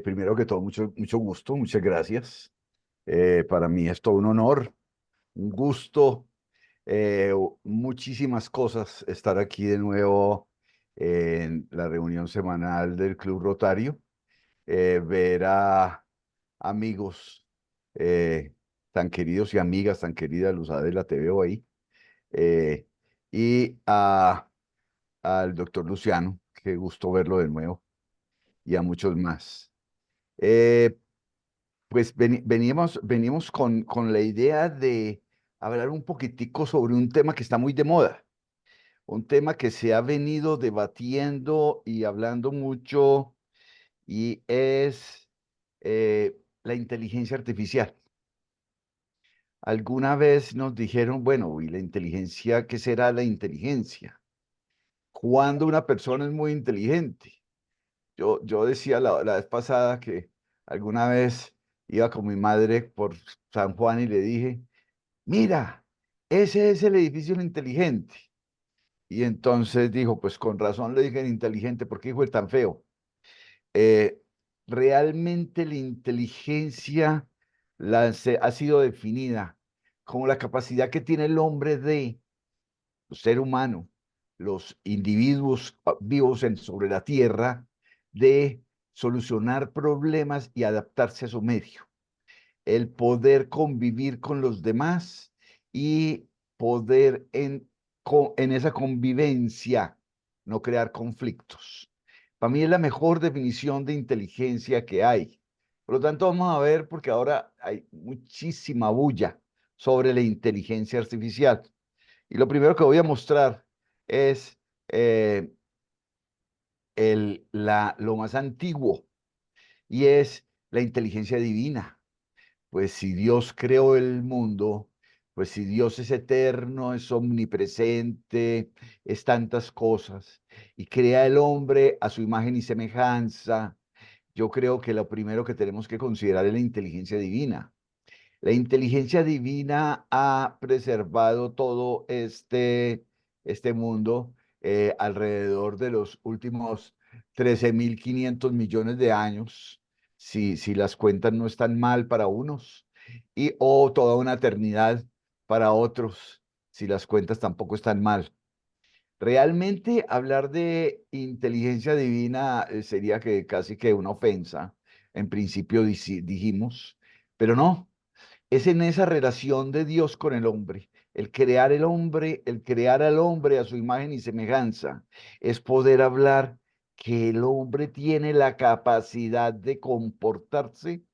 Primero que todo, mucho gusto, muchas gracias. Para mí es todo un honor, un gusto, muchísimas cosas estar aquí de nuevo en la reunión semanal del Club Rotario, ver a amigos eh, tan queridos y amigas tan queridas, Luz Adela, te veo ahí, eh, y al doctor Luciano, qué gusto verlo de nuevo, y a muchos más. Eh, Pues veníamos con la idea de hablar un poquitico sobre un tema que está muy de moda, un tema que se ha venido debatiendo y hablando mucho, y es la inteligencia artificial. Alguna vez nos dijeron, bueno, ¿y la inteligencia? ¿Qué será la inteligencia? ¿Cuándo una persona es muy inteligente? Yo decía la vez pasada que alguna vez iba con mi madre por San Juan y le dije, mira, ese es el edificio inteligente. Y entonces dijo, pues con razón le dije inteligente, ¿por qué dijo el tan feo? Eh, Realmente la inteligencia ha sido definida como la capacidad que tiene el hombre de, el ser humano, los individuos vivos sobre la tierra, de solucionar problemas y adaptarse a su medio, el poder convivir con los demás y poder en esa convivencia no crear conflictos. Para mí es la mejor definición de inteligencia que hay. Por lo tanto, vamos a ver, porque ahora hay muchísima bulla sobre la inteligencia artificial. Y lo primero que voy a mostrar es eh, lo más antiguo, y es la inteligencia divina. Pues si Dios creó el mundo, pues si Dios es eterno, es omnipresente, es tantas cosas, y crea el hombre a su imagen y semejanza, yo creo que lo primero que tenemos que considerar es la inteligencia divina. La inteligencia divina ha preservado todo este mundo alrededor de los últimos 13.500 millones de años, si las cuentas no están mal para unos, y o toda una eternidad para otros, si las cuentas tampoco están mal. Realmente hablar de inteligencia divina sería que casi que una ofensa, en principio dijimos, pero no. Es en esa relación de Dios con el hombre, el crear al hombre a su imagen y semejanza, es poder hablar que el hombre tiene la capacidad de comportarse,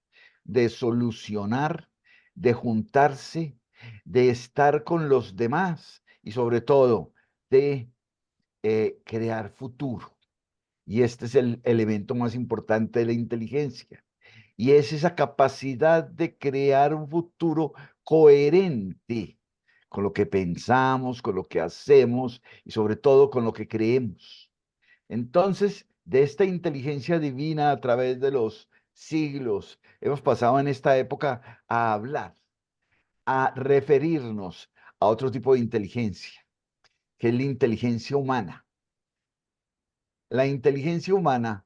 de solucionar, de juntarse, de estar con los demás y sobre todo de crear futuro. Y este es el elemento más importante de la inteligencia. Y es esa capacidad de crear un futuro coherente con lo que pensamos, con lo que hacemos y sobre todo con lo que creemos. Entonces, de esta inteligencia divina a través de los siglos, hemos pasado en esta época a hablar, a referirnos a otro tipo de inteligencia, que es la inteligencia humana. La inteligencia humana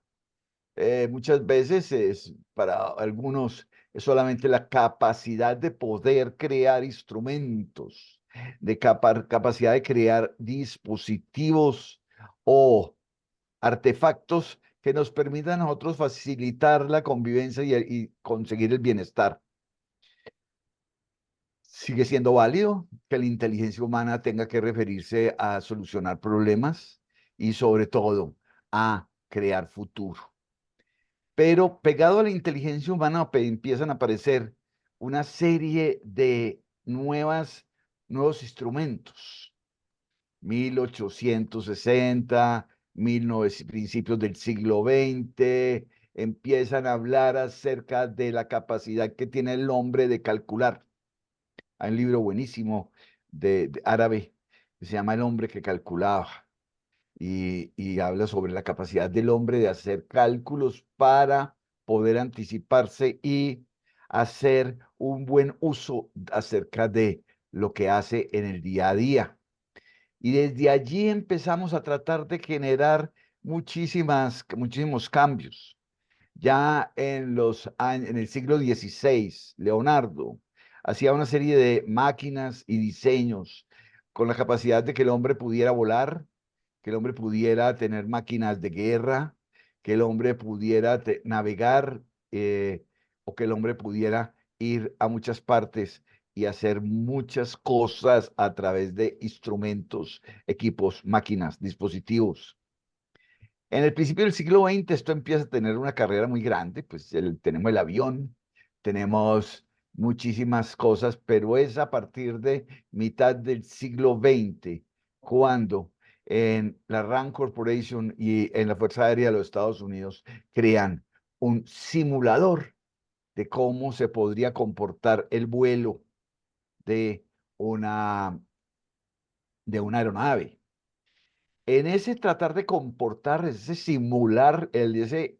muchas veces es para algunos es solamente la capacidad de poder crear instrumentos, de capacidad de crear dispositivos o artefactos que nos permitan a nosotros facilitar la convivencia y conseguir el bienestar. Sigue siendo válido que la inteligencia humana tenga que referirse a solucionar problemas y sobre todo a crear futuro. Pero pegado a la inteligencia humana empiezan a aparecer una serie de nuevos instrumentos. 1860, 1900, principios del siglo XX, empiezan a hablar acerca de la capacidad que tiene el hombre de calcular. Hay un libro buenísimo de árabe que se llama El hombre que calculaba y habla sobre la capacidad del hombre de hacer cálculos para poder anticiparse y hacer un buen uso acerca de lo que hace en el día a día. Y desde allí empezamos a tratar de generar muchísimos cambios. Ya en el siglo XVI, Leonardo hacía una serie de máquinas y diseños con la capacidad de que el hombre pudiera volar, que el hombre pudiera tener máquinas de guerra, que el hombre pudiera navegar, o que el hombre pudiera ir a muchas partes y hacer muchas cosas a través de instrumentos, equipos, máquinas, dispositivos. En el principio del siglo XX esto empieza a tener una carrera muy grande, pues tenemos el avión, tenemos muchísimas cosas, pero es a partir de mitad del siglo XX cuando en la RAND Corporation y en la Fuerza Aérea de los Estados Unidos crean un simulador de cómo se podría comportar el vuelo de una, de una aeronave. En ese tratar de comportar, ese simular, ese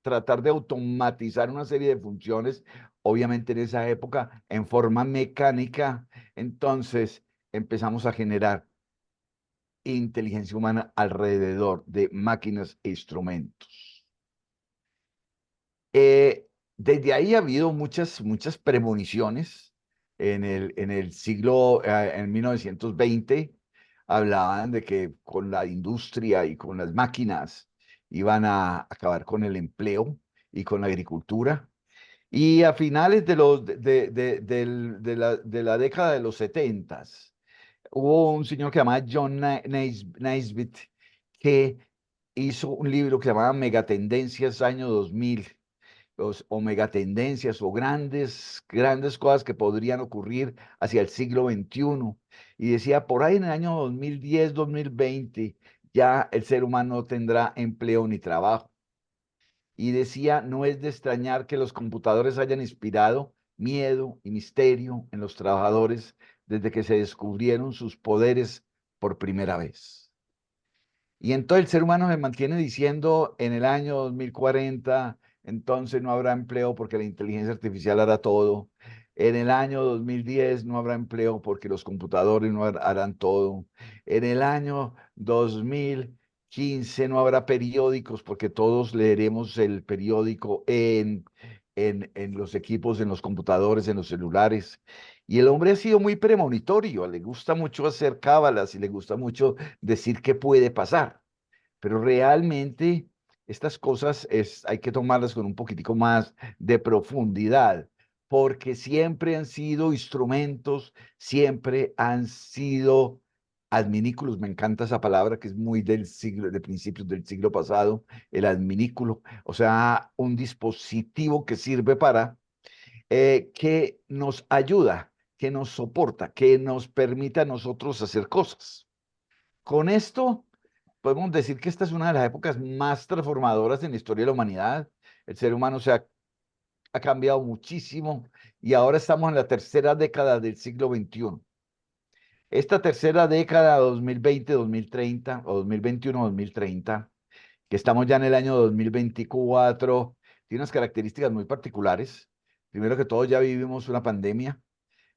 tratar de automatizar una serie de funciones, obviamente en esa época en forma mecánica, entonces empezamos a generar inteligencia humana alrededor de máquinas e instrumentos. Desde ahí ha habido muchas premoniciones. En el siglo, en 1920, hablaban de que con la industria y con las máquinas iban a acabar con el empleo y con la agricultura. Y a finales de la década de los 70, hubo un señor que se llamaba John Naisbitt, que hizo un libro que se llamaba Megatendencias año 2000, o megatendencias o grandes cosas que podrían ocurrir hacia el siglo XXI. Y decía, por ahí en el año 2010, 2020, ya el ser humano no tendrá empleo ni trabajo. Y decía, no es de extrañar que los computadores hayan inspirado miedo y misterio en los trabajadores desde que se descubrieron sus poderes por primera vez. Y entonces el ser humano se mantiene diciendo en el año 2040, entonces no habrá empleo porque la inteligencia artificial hará todo. En el año 2010 no habrá empleo porque los computadores no harán todo. En el año 2015 no habrá periódicos porque todos leeremos el periódico en los equipos, en los computadores, en los celulares. Y el hombre ha sido muy premonitorio, le gusta mucho hacer cábalas y le gusta mucho decir qué puede pasar, pero realmente estas cosas hay que tomarlas con un poquitico más de profundidad, porque siempre han sido instrumentos, siempre han sido adminículos. Me encanta esa palabra que es muy del siglo, de principios del siglo pasado, el adminículo, o sea, un dispositivo que sirve para, que nos ayuda, que nos soporta, que nos permita a nosotros hacer cosas. Con esto, podemos decir que esta es una de las épocas más transformadoras en la historia de la humanidad. El ser humano ha cambiado muchísimo y ahora estamos en la tercera década del siglo XXI. Esta tercera década, 2020, 2030, o 2021, 2030, que estamos ya en el año 2024, tiene unas características muy particulares. Primero que todo, ya vivimos una pandemia.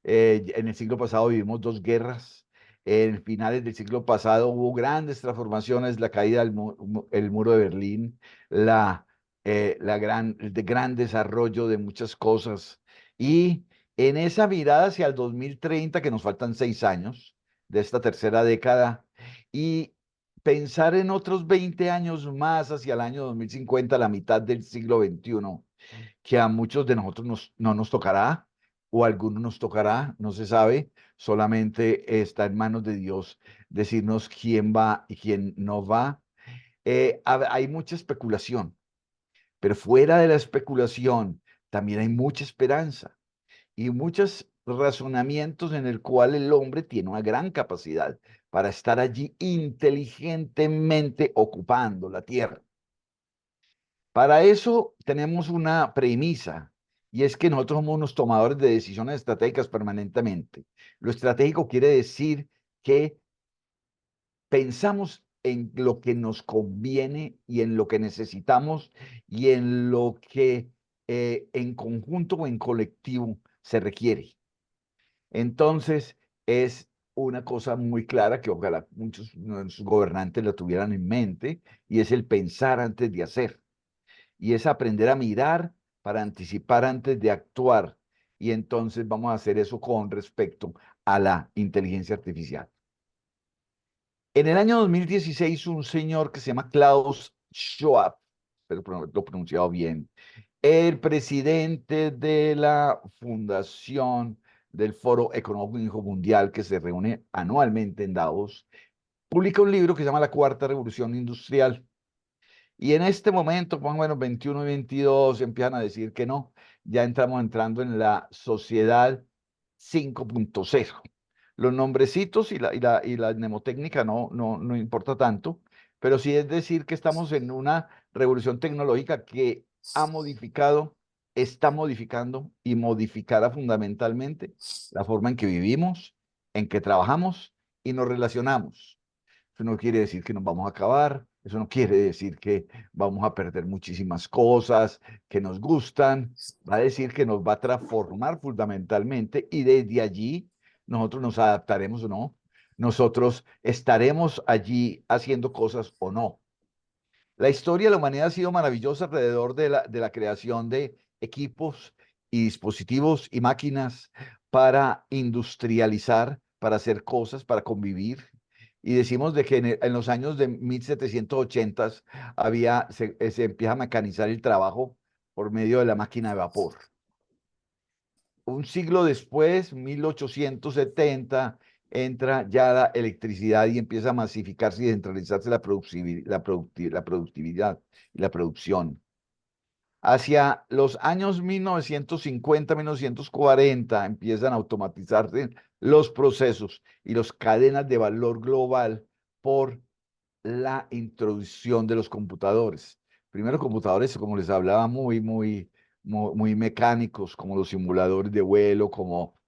En el siglo pasado vivimos dos guerras. En finales del siglo pasado hubo grandes transformaciones, la caída del muro de Berlín, el gran desarrollo de muchas cosas. Y en esa mirada hacia el 2030, que nos faltan 6 años de esta tercera década, y pensar en otros 20 años más hacia el año 2050, la mitad del siglo XXI, que a muchos de nosotros no nos tocará, o a algunos nos tocará, no se sabe, solamente está en manos de Dios decirnos quién va y quién no va. Hay mucha especulación, pero fuera de la especulación también hay mucha esperanza y muchos razonamientos en el cual el hombre tiene una gran capacidad para estar allí inteligentemente ocupando la tierra. Para eso tenemos una premisa, y es que nosotros somos unos tomadores de decisiones estratégicas permanentemente. Lo estratégico quiere decir que pensamos en lo que nos conviene y en lo que necesitamos y en lo que, en conjunto o en colectivo se requiere. Entonces, es una cosa muy clara que ojalá muchos gobernantes la tuvieran en mente, y es el pensar antes de hacer. y es aprender a mirar para anticipar antes de actuar. Y entonces vamos a hacer eso con respecto a la inteligencia artificial. En el año 2016, un señor que se llama Klaus Schwab, pero lo he pronunciado bien, el presidente de la Fundación del Foro Económico Mundial, que se reúne anualmente en Davos, publica un libro que se llama La Cuarta Revolución Industrial. Y en este momento, más o menos 21 y 22, empiezan a decir que no, ya estamos entrando en la sociedad 5.0. Los nombrecitos y la mnemotécnica no importa tanto, pero sí es decir que estamos en una revolución tecnológica que ha modificado, está modificando y modificará fundamentalmente la forma en que vivimos, en que trabajamos y nos relacionamos. Eso no quiere decir que nos vamos a acabar, eso no quiere decir que vamos a perder muchísimas cosas que nos gustan, va a decir que nos va a transformar fundamentalmente y desde allí nosotros nos adaptaremos o no, nosotros estaremos allí haciendo cosas o no. La historia de la humanidad ha sido maravillosa alrededor de la creación de equipos y dispositivos y máquinas para industrializar, para hacer cosas, para convivir. Y decimos de que en los años de 1780 se empieza a mecanizar el trabajo por medio de la máquina de vapor. Un siglo después, 1870, entra ya la electricidad y empieza a masificarse y descentralizarse la productividad y la producción. Hacia los años 1950, 1940, empiezan a automatizarse los procesos y las cadenas de valor global por la introducción de los computadores. Primero computadores, como les hablaba, muy mecánicos, como los simuladores de vuelo, como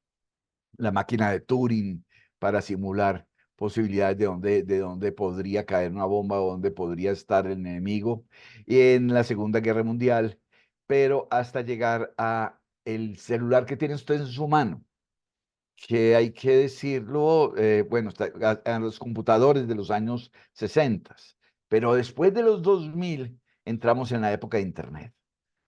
la máquina de Turing para simular posibilidades de dónde podría caer una bomba o dónde podría estar el enemigo y en la Segunda Guerra Mundial, pero hasta llegar a el celular que tiene usted en su mano, que hay que decirlo, bueno, a los computadores de los años 60, pero después de los 2000 entramos en la época de Internet.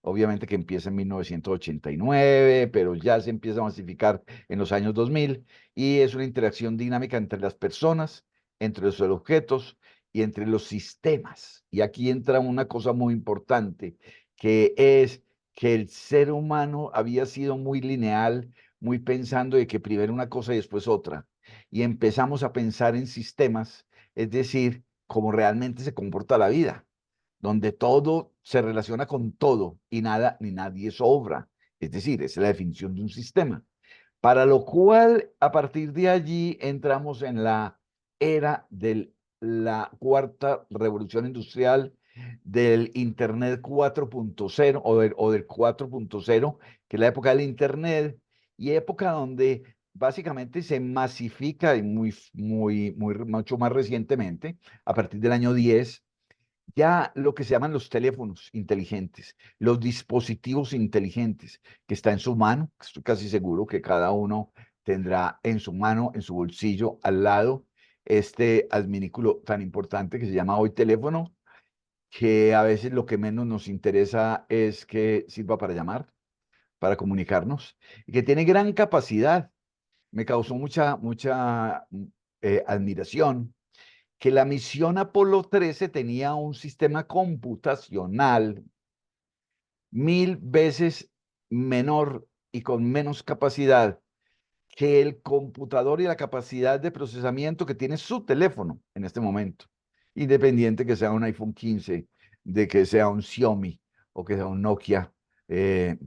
Obviamente que empieza en 1989, pero ya se empieza a masificar en los años 2000 y es una interacción dinámica entre las personas, entre los objetos y entre los sistemas. Y aquí entra una cosa muy importante, que es que el ser humano había sido muy lineal, muy pensando de que primero una cosa y después otra. Y empezamos a pensar en sistemas, es decir, cómo realmente se comporta la vida, donde todo se relaciona con todo y nada ni nadie sobra. Es decir, esa es la definición de un sistema. Para lo cual, a partir de allí, entramos en la era de la cuarta revolución industrial, del Internet 4.0 o del 4.0, que es la época del Internet, y época donde básicamente se masifica y mucho más recientemente, a partir del año 10, ya lo que se llaman los teléfonos inteligentes, los dispositivos inteligentes, que está en su mano. Estoy casi seguro que cada uno tendrá en su mano, en su bolsillo, al lado, este adminículo tan importante que se llama hoy teléfono, que a veces lo que menos nos interesa es que sirva para llamar, para comunicarnos, y que tiene gran capacidad. Me causó mucha admiración que la misión Apolo 13 tenía un sistema computacional 1000 veces menor y con menos capacidad que el computador y la capacidad de procesamiento que tiene su teléfono en este momento, independiente que sea un iPhone 15, de que sea un Xiaomi o que sea un Nokia, eh,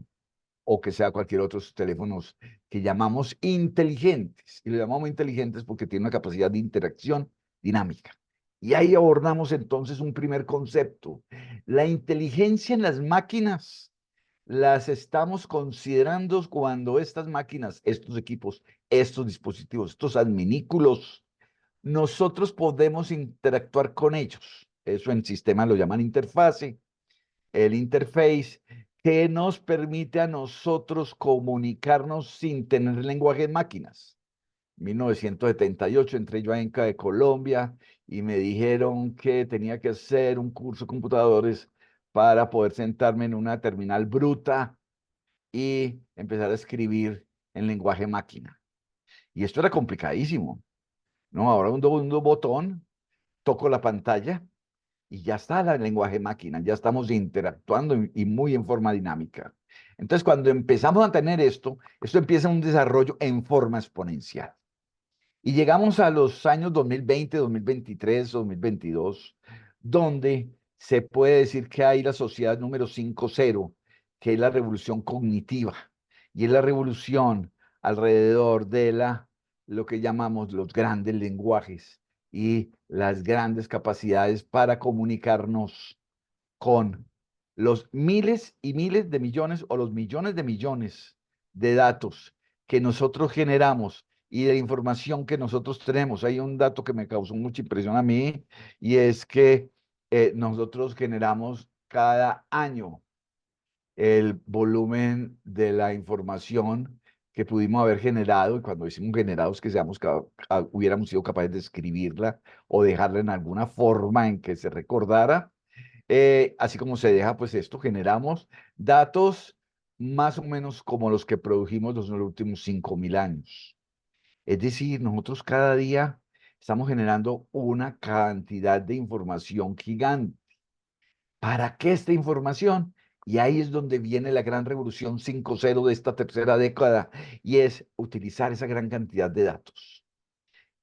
o que sea cualquier otro teléfonos que llamamos inteligentes. Y lo llamamos inteligentes porque tiene una capacidad de interacción dinámica. Y ahí abordamos entonces un primer concepto. La inteligencia en las máquinas las estamos considerando cuando estas máquinas, estos equipos, estos dispositivos, estos adminículos, nosotros podemos interactuar con ellos. Eso en sistema lo llaman interfase, el interface, que nos permite a nosotros comunicarnos sin tener lenguaje de máquinas. 1978 entré yo a ENCA de Colombia y me dijeron que tenía que hacer un curso de computadores para poder sentarme en una terminal bruta y empezar a escribir en lenguaje máquina. Y esto era complicadísimo, ¿no? Ahora un botón, toco la pantalla y ya está el lenguaje máquina, ya estamos interactuando y muy en forma dinámica. Entonces, cuando empezamos a tener esto empieza un desarrollo en forma exponencial. Y llegamos a los años 2020, 2023, 2022, donde se puede decir que hay la sociedad número 5.0, que es la revolución cognitiva, y es la revolución alrededor de lo que llamamos los grandes lenguajes y las grandes capacidades para comunicarnos con los miles y miles de millones o los millones de datos que nosotros generamos y de información que nosotros tenemos. Hay un dato que me causó mucha impresión a mí y es que nosotros generamos cada año el volumen de la información que pudimos haber generado, y cuando decimos generados, que hubiéramos sido capaces de escribirla o dejarla en alguna forma en que se recordara. Así como se deja, pues esto, generamos datos más o menos como los que produjimos los últimos 5.000 años. Es decir, nosotros cada día estamos generando una cantidad de información gigante. ¿Para qué esta información? Y ahí es donde viene la gran revolución 5.0 de esta tercera década, y es utilizar esa gran cantidad de datos.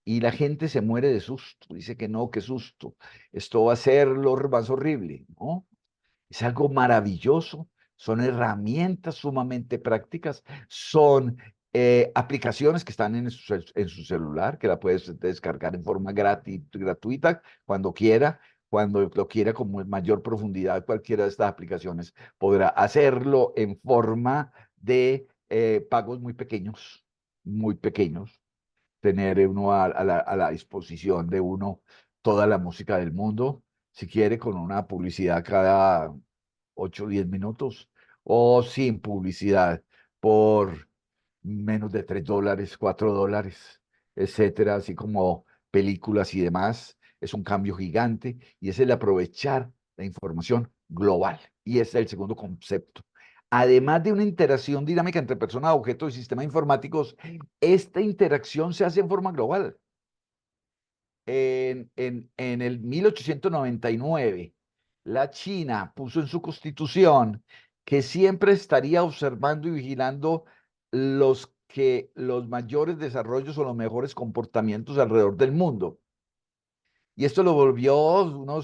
Y la gente se muere de susto, dice que no, qué susto, esto va a ser lo más horrible, ¿no? Es algo maravilloso, son herramientas sumamente prácticas, son aplicaciones que están en su celular, que la puedes descargar en forma gratuita cuando lo quiera con mayor profundidad, cualquiera de estas aplicaciones podrá hacerlo en forma de pagos muy pequeños, tener uno a la disposición de uno toda la música del mundo, si quiere, con una publicidad cada 8 o 10 minutos, o sin publicidad por menos de $3, $4, etcétera, así como películas y demás. Es un cambio gigante y es el aprovechar la información global. Y ese es el segundo concepto. Además de una interacción dinámica entre personas, objetos y sistemas informáticos, esta interacción se hace en forma global. En el 1899, la China puso en su constitución que siempre estaría observando y vigilando los mayores desarrollos o los mejores comportamientos alrededor del mundo. Y esto lo volvió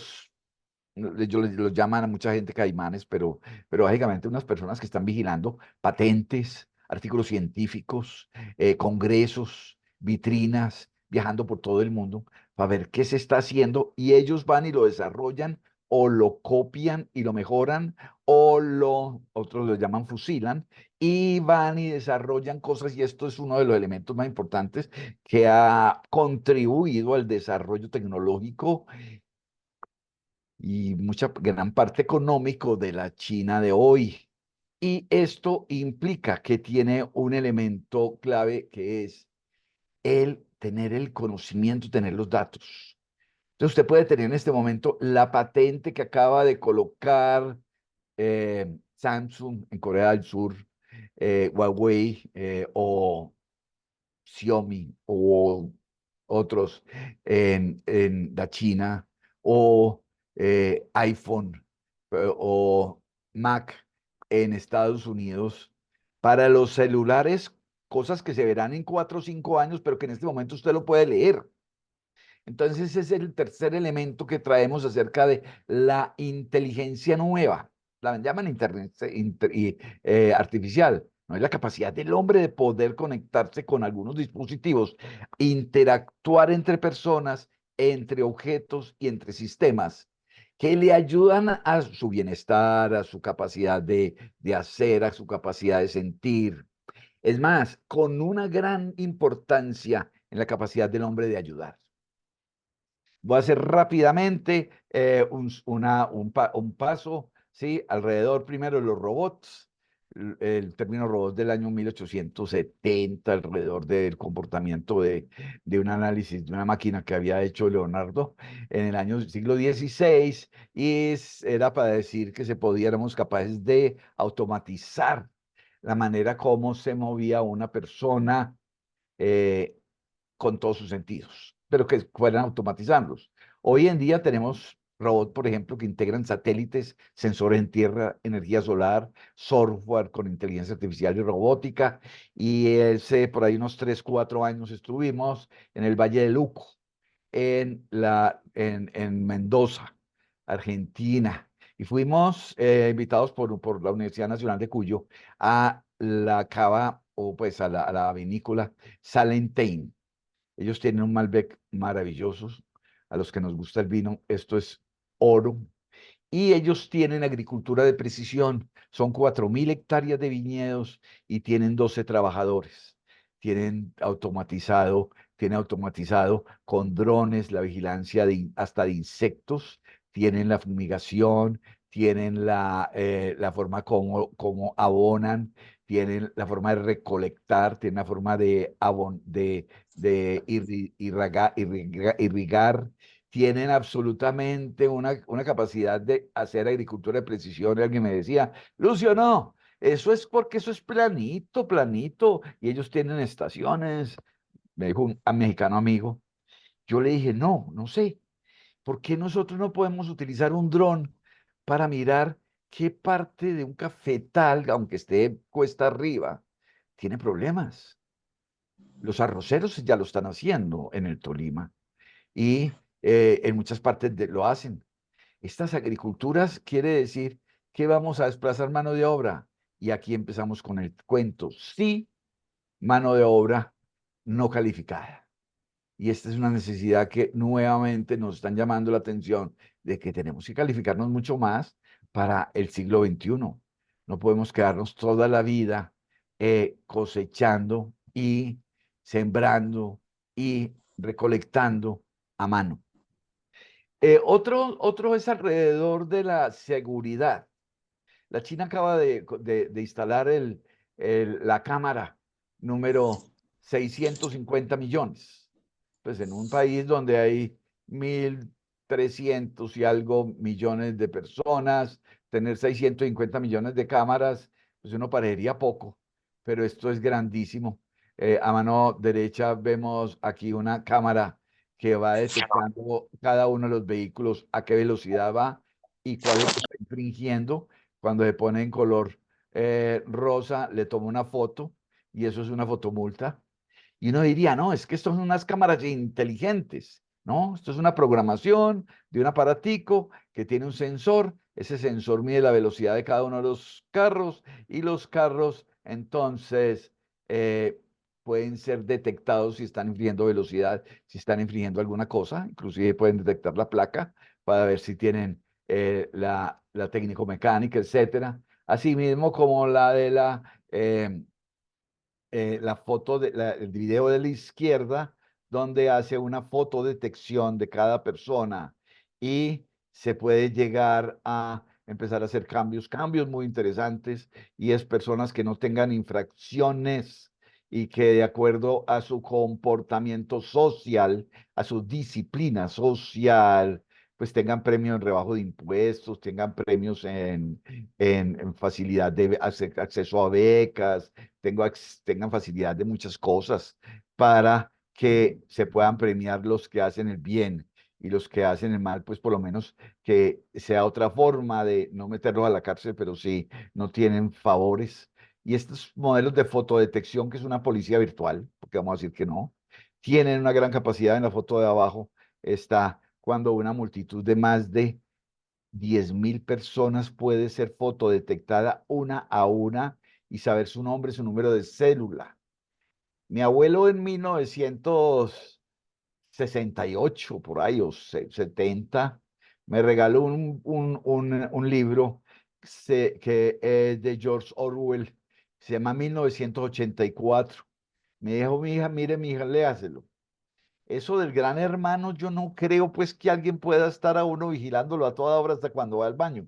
ellos los llaman a mucha gente caimanes, pero básicamente unas personas que están vigilando patentes, artículos científicos, congresos, vitrinas, viajando por todo el mundo para ver qué se está haciendo, y ellos van y lo desarrollan o lo copian y lo mejoran otros lo llaman fusilan, y van y desarrollan cosas, y esto es uno de los elementos más importantes que ha contribuido al desarrollo tecnológico y gran parte económico de la China de hoy. Y esto implica que tiene un elemento clave, que es el tener el conocimiento, tener los datos. Entonces usted puede tener en este momento la patente que acaba de colocar Samsung en Corea del Sur, Huawei o Xiaomi o otros en la China, o iPhone o Mac en Estados Unidos, para los celulares, cosas que se verán en 4 o 5 años, pero que en este momento usted lo puede leer. Entonces, ese es el tercer elemento que traemos acerca de la inteligencia nueva. La llaman internet artificial. No es la capacidad del hombre de poder conectarse con algunos dispositivos, interactuar entre personas, entre objetos y entre sistemas que le ayudan a su bienestar, a su capacidad de hacer, a su capacidad de sentir. Es más, con una gran importancia en la capacidad del hombre de ayudar. Voy a hacer rápidamente un paso, ¿sí? Alrededor primero de los robots. el término robot del año 1870, alrededor del comportamiento de un análisis de una máquina que había hecho Leonardo en el año siglo XVI, y era para decir que se podíamos capaces de automatizar la manera como se movía una persona eh, con todos sus sentidos, pero que fueran automatizarlos. Hoy en día tenemos robots, por ejemplo, que integran satélites, sensores en tierra, energía solar, software con inteligencia artificial y robótica. Y por ahí unos 3, 4 años estuvimos en el Valle del Uco, en Mendoza, Argentina. Y fuimos invitados por la Universidad Nacional de Cuyo a la cava, o pues a la vinícola Salentine. Ellos tienen un Malbec maravilloso. A los que nos gusta el vino, esto es oro. Y ellos tienen agricultura de precisión. Son 4.000 hectáreas de viñedos y tienen 12 trabajadores. Tienen automatizado con drones la vigilancia hasta de insectos, tienen la fumigación, tienen la forma como abonan, tienen la forma de recolectar, tienen la forma de irrigar, tienen absolutamente una capacidad de hacer agricultura de precisión. Y alguien me decía, Lucio, no, eso es porque eso es planito, planito, y ellos tienen estaciones, me dijo un mexicano amigo. Yo le dije, no, no sé, ¿por qué nosotros no podemos utilizar un dron para mirar qué parte de un cafetal, aunque esté cuesta arriba, tiene problemas? Los arroceros ya lo están haciendo en el Tolima y en muchas partes lo hacen. Estas agriculturas quiere decir que vamos a desplazar mano de obra. Y aquí empezamos con el cuento. Sí, mano de obra no calificada. Y esta es una necesidad que nuevamente nos están llamando la atención de que tenemos que calificarnos mucho más para el siglo XXI. No podemos quedarnos toda la vida cosechando y sembrando y recolectando a mano. Otro es alrededor de la seguridad. La China acaba de instalar la cámara número 650 millones. Pues en un país donde hay 1.300 y algo millones de personas, tener 650 millones de cámaras, pues uno parecería poco, pero esto es grandísimo. A mano derecha vemos aquí una cámara que va detectando cada uno de los vehículos, a qué velocidad va y cuál es el que está infringiendo. Cuando se pone en color rosa, le toma una foto y eso es una fotomulta. Y uno diría, no, es que esto son unas cámaras inteligentes, ¿no? Esto es una programación de un aparatico que tiene un sensor. Ese sensor mide la velocidad de cada uno de los carros y los carros entonces eh, pueden ser detectados si están infringiendo velocidad, si están infringiendo alguna cosa. Inclusive pueden detectar la placa para ver si tienen la técnico-mecánica, etcétera. Asimismo como la foto el video de la izquierda, donde hace una fotodetección de cada persona y se puede llegar a empezar a hacer cambios muy interesantes, y es personas que no tengan infracciones y que de acuerdo a su comportamiento social, a su disciplina social, pues tengan premios en rebajo de impuestos, tengan premios en facilidad de acceso a becas, tengan facilidad de muchas cosas para que se puedan premiar los que hacen el bien, y los que hacen el mal, pues por lo menos que sea otra forma de no meterlos a la cárcel, pero sí no tienen favores. Y estos modelos de fotodetección, que es una policía virtual, porque vamos a decir que no, tienen una gran capacidad. En la foto de abajo está cuando una multitud de más de 10.000 personas puede ser fotodetectada una a una y saber su nombre, su número de célula. Mi abuelo en 1968, por ahí, o 70, me regaló un libro que es de George Orwell, se llama 1984. Me dijo, mi hija, mire, mi hija, léaselo. Eso del gran hermano, yo no creo pues que alguien pueda estar a uno vigilándolo a toda hora hasta cuando va al baño.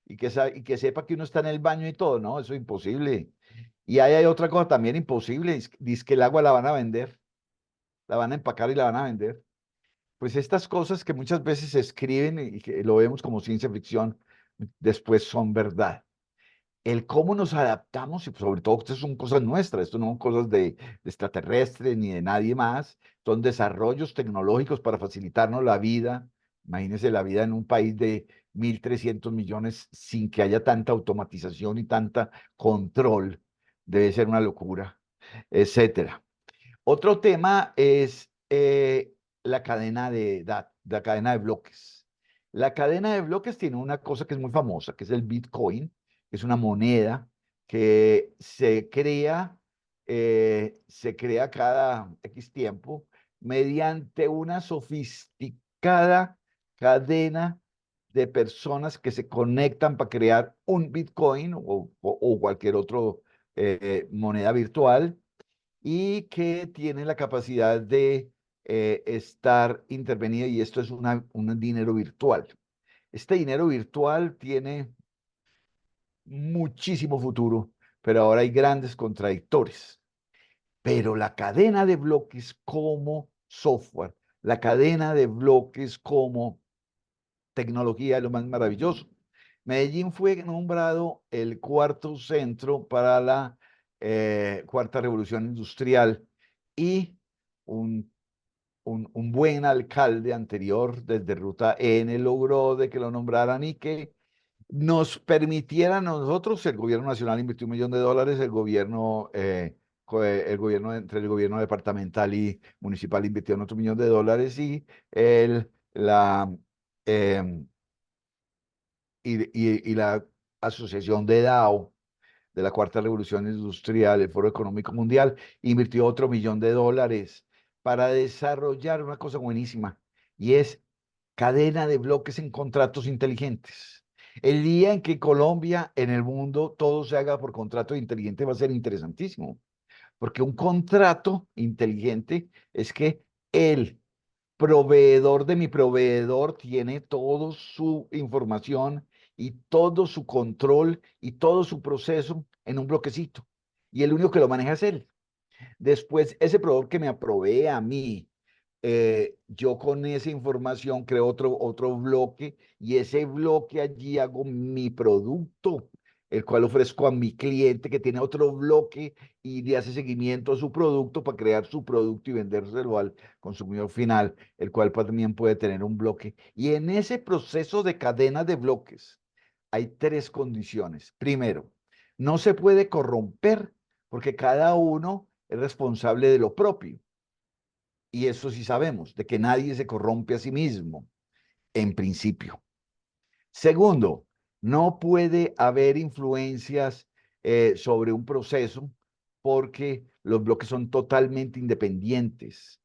y que sepa que uno está en el baño y todo, no, eso es imposible. Y ahí hay otra cosa también imposible, dice que el agua la van a vender, la van a empacar y la van a vender. Pues estas cosas que muchas veces se escriben y que lo vemos como ciencia ficción, después son verdad. El cómo nos adaptamos, y sobre todo estas son cosas nuestras, esto no son cosas de extraterrestres ni de nadie más, son desarrollos tecnológicos para facilitarnos la vida. Imagínense la vida en un país de 1.300 millones sin que haya tanta automatización y tanta control. Debe ser una locura, etcétera. Otro tema es la cadena la cadena de bloques. La cadena de bloques tiene una cosa que es muy famosa, que es el Bitcoin, que es una moneda que se crea cada X tiempo mediante una sofisticada cadena de personas que se conectan para crear un Bitcoin o cualquier otro moneda virtual y que tiene la capacidad de estar intervenida y esto es un dinero virtual. Este dinero virtual tiene muchísimo futuro, pero ahora hay grandes contradictores. Pero la cadena de bloques como software, la cadena de bloques como tecnología es lo más maravilloso. Medellín fue nombrado el cuarto centro para la cuarta revolución industrial y un, un buen alcalde anterior desde Ruta N logró de que lo nombraran y que nos permitieran a nosotros, el gobierno nacional invirtió $1 millón, el gobierno, entre el gobierno departamental y municipal invirtieron otro $1 millón y la, em, y la asociación de DAO, de la Cuarta Revolución Industrial, el Foro Económico Mundial, invirtió otro $1 millón para desarrollar una cosa buenísima, y es cadena de bloques en contratos inteligentes. El día en que Colombia, en el mundo, todo se haga por contrato inteligente va a ser interesantísimo, porque un contrato inteligente es que el proveedor de mi proveedor tiene toda su información y todo su control y todo su proceso en un bloquecito. Y el único que lo maneja es él. Después, ese proveedor que me provee a mí, yo con esa información creo otro bloque y ese bloque allí hago mi producto, el cual ofrezco a mi cliente que tiene otro bloque y le hace seguimiento a su producto para crear su producto y vendérselo al consumidor final, el cual también puede tener un bloque. Y en ese proceso de cadena de bloques hay tres condiciones. Primero, no se puede corromper porque cada uno es responsable de lo propio. Y eso sí sabemos, de que nadie se corrompe a sí mismo, en principio. Segundo, no puede haber influencias sobre un proceso porque los bloques son totalmente independientes.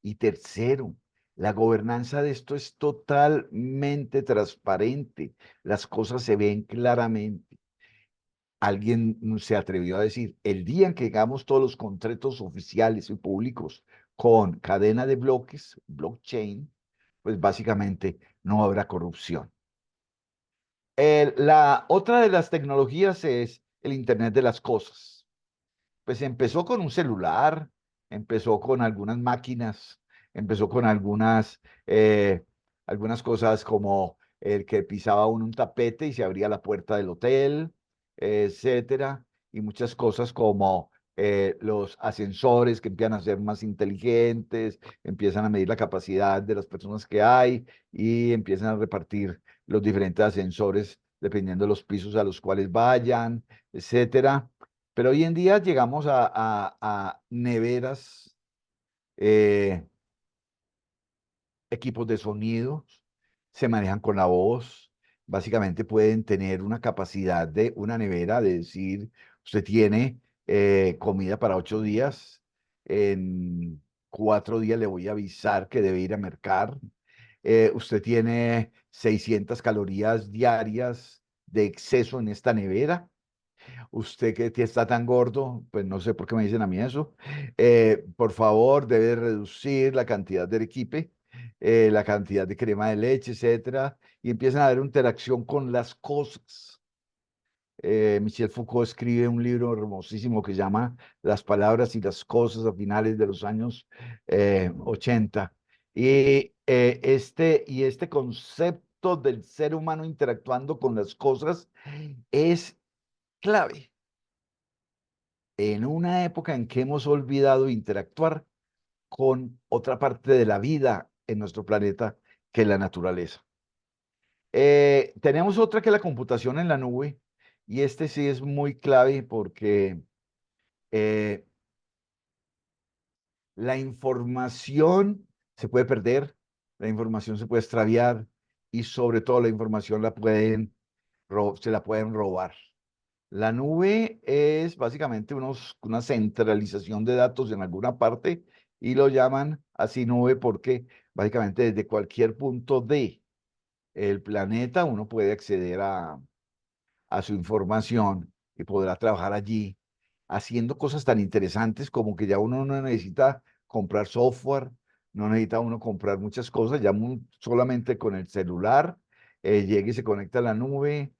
Y tercero, la gobernanza de esto es totalmente transparente. Las cosas se ven claramente. Alguien se atrevió a decir, el día en que hagamos todos los contratos oficiales y públicos con cadena de bloques, blockchain, pues básicamente no habrá corrupción. La otra de las tecnologías es el Internet de las cosas. Pues empezó con un celular, empezó con algunas máquinas, empezó con algunas cosas como el que pisaba uno un tapete y se abría la puerta del hotel, etcétera, y muchas cosas como los ascensores que empiezan a ser más inteligentes, empiezan a medir la capacidad de las personas que hay y empiezan a repartir los diferentes ascensores dependiendo de los pisos a los cuales vayan, etcétera. Pero hoy en día llegamos a neveras, eh, equipos de sonido, se manejan con la voz. Básicamente pueden tener una capacidad de una nevera, de decir, usted tiene comida para 8 días, en 4 días le voy a avisar que debe ir a mercar. Usted tiene 600 calorías diarias de exceso en esta nevera. Usted que está tan gordo, pues no sé por qué me dicen a mí eso. Por favor, debe reducir la cantidad de arequipe. la cantidad de crema de leche, etcétera, y empiezan a haber interacción con las cosas. Michel Foucault escribe un libro hermosísimo que se llama Las palabras y las cosas a finales de los años 80. Y este concepto del ser humano interactuando con las cosas es clave en una época en que hemos olvidado interactuar con otra parte de la vida en nuestro planeta, que es la naturaleza. Tenemos otra que es la computación en la nube, y este sí es muy clave porque eh, la información se puede perder, la información se puede extraviar y sobre todo la información se la pueden robar. La nube es básicamente una centralización de datos en alguna parte y lo llaman así nube porque básicamente desde cualquier punto de el planeta uno puede acceder a su información y podrá trabajar allí haciendo cosas tan interesantes como que ya uno no necesita comprar software, no necesita uno comprar muchas cosas, ya solamente con el celular llega y se conecta a la nube,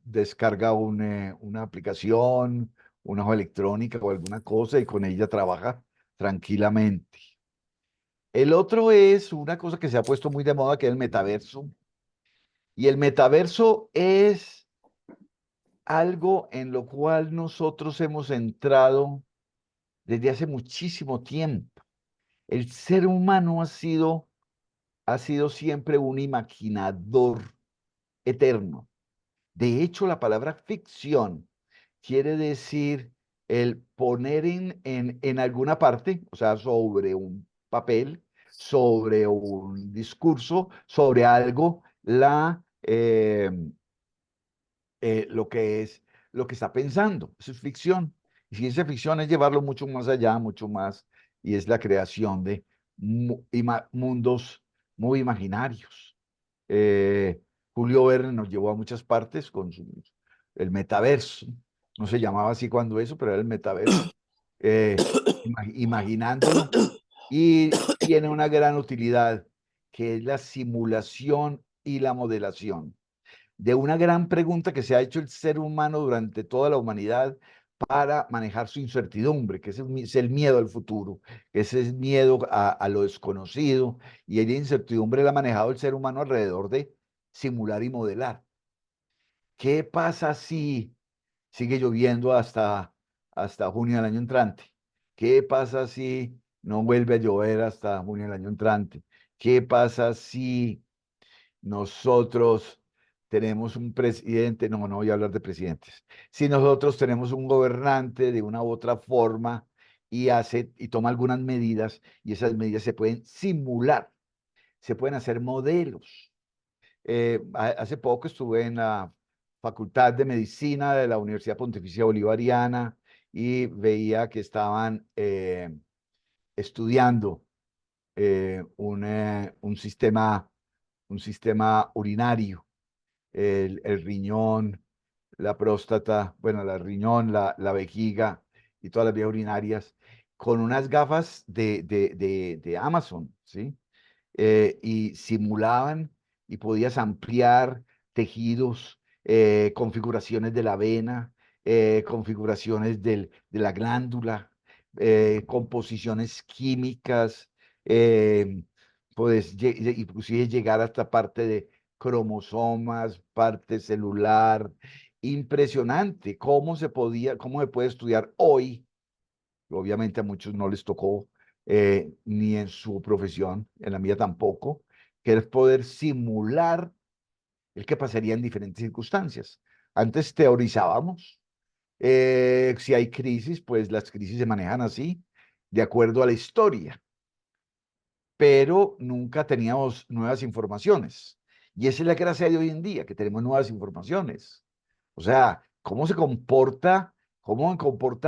descarga una aplicación, una hoja electrónica o alguna cosa y con ella trabaja tranquilamente. El otro es una cosa que se ha puesto muy de moda, que es el metaverso. Y el metaverso es algo en lo cual nosotros hemos entrado desde hace muchísimo tiempo. El ser humano ha sido siempre un imaginador eterno. De hecho, la palabra ficción quiere decir el poner en alguna parte, o sea, sobre un papel, sobre un discurso, sobre algo, lo que está pensando. Eso es ficción. Y ciencia ficción es llevarlo mucho más allá, mucho más, y es la creación de mundos muy imaginarios. Eh, Julio Verne nos llevó a muchas partes con el metaverso. No se llamaba así cuando eso, pero era el metaverso. Imaginándolo. Y tiene una gran utilidad, que es la simulación y la modelación de una gran pregunta que se ha hecho el ser humano durante toda la humanidad para manejar su incertidumbre, que es el miedo al futuro, que ese es el miedo a lo desconocido, y esa incertidumbre la ha manejado el ser humano alrededor de simular y modelar. ¿Qué pasa si sigue lloviendo hasta junio del año entrante? ¿Qué pasa si no vuelve a llover hasta junio del año entrante? ¿Qué pasa si nosotros tenemos un presidente? No, no voy a hablar de presidentes. Si nosotros tenemos un gobernante de una u otra forma y toma algunas medidas, y esas medidas se pueden simular, se pueden hacer modelos. Hace poco estuve en la Facultad de Medicina de la Universidad Pontificia Bolivariana y veía que estaban estudiando un sistema urinario, el riñón, la próstata, bueno, el riñón, la vejiga y todas las vías urinarias, con unas gafas de Amazon, ¿sí? Y simulaban y podías ampliar tejidos, configuraciones de la vena, configuraciones de la glándula, composiciones químicas, eh, puedes inclusive llegar hasta parte de cromosomas, parte celular. Impresionante cómo se puede estudiar hoy. Obviamente a muchos no les tocó, ni en su profesión, en la mía tampoco, que es poder simular el que pasaría en diferentes circunstancias. Antes teorizábamos, si hay crisis, pues las crisis se manejan así, de acuerdo a la historia, pero nunca teníamos nuevas informaciones. Y esa es la gracia de hoy en día, que tenemos nuevas informaciones. O sea, cómo se comporta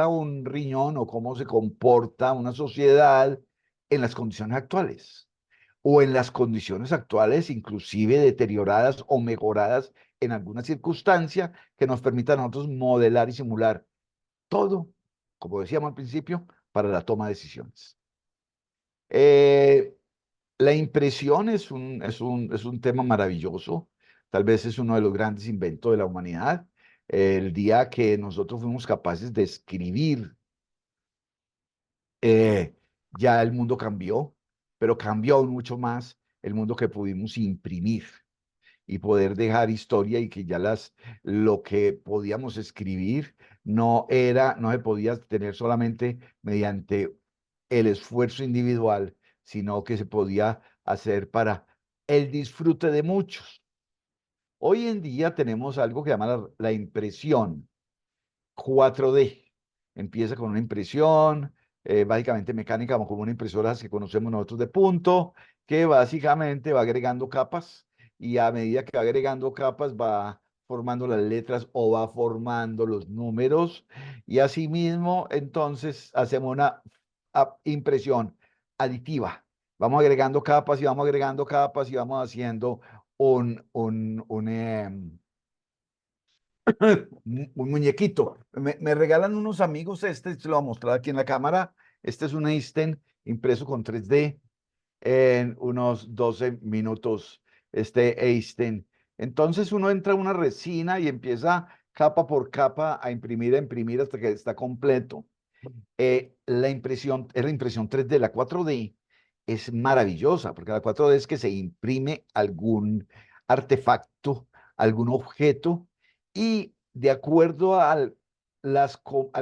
un riñón o cómo se comporta una sociedad en las condiciones actuales, o en las condiciones actuales inclusive deterioradas o mejoradas en alguna circunstancia que nos permita a nosotros modelar y simular todo, como decíamos al principio, para la toma de decisiones. La impresión es un tema maravilloso, tal vez es uno de los grandes inventos de la humanidad. El día que nosotros fuimos capaces de escribir, eh, ya el mundo cambió, pero cambió aún mucho más el mundo que pudimos imprimir y poder dejar historia y que ya lo que podíamos escribir no se podía tener solamente mediante el esfuerzo individual, sino que se podía hacer para el disfrute de muchos. Hoy en día tenemos algo que llama la impresión 4D. Empieza con una impresión, básicamente mecánica, como una impresora que conocemos nosotros de punto, que básicamente va agregando capas y a medida que va agregando capas va formando las letras o va formando los números y asimismo entonces hacemos una impresión aditiva. Vamos agregando capas y vamos agregando capas y vamos haciendo un un muñequito. Me regalan unos amigos se lo voy a mostrar aquí en la cámara. Este es un Einstein impreso con 3D en unos 12 minutos, este Einstein. Entonces uno entra a una resina y empieza capa por capa a imprimir hasta que está completo. La impresión, es la impresión 3D, la 4D es maravillosa, porque la 4D es que se imprime algún artefacto, algún objeto, y de acuerdo al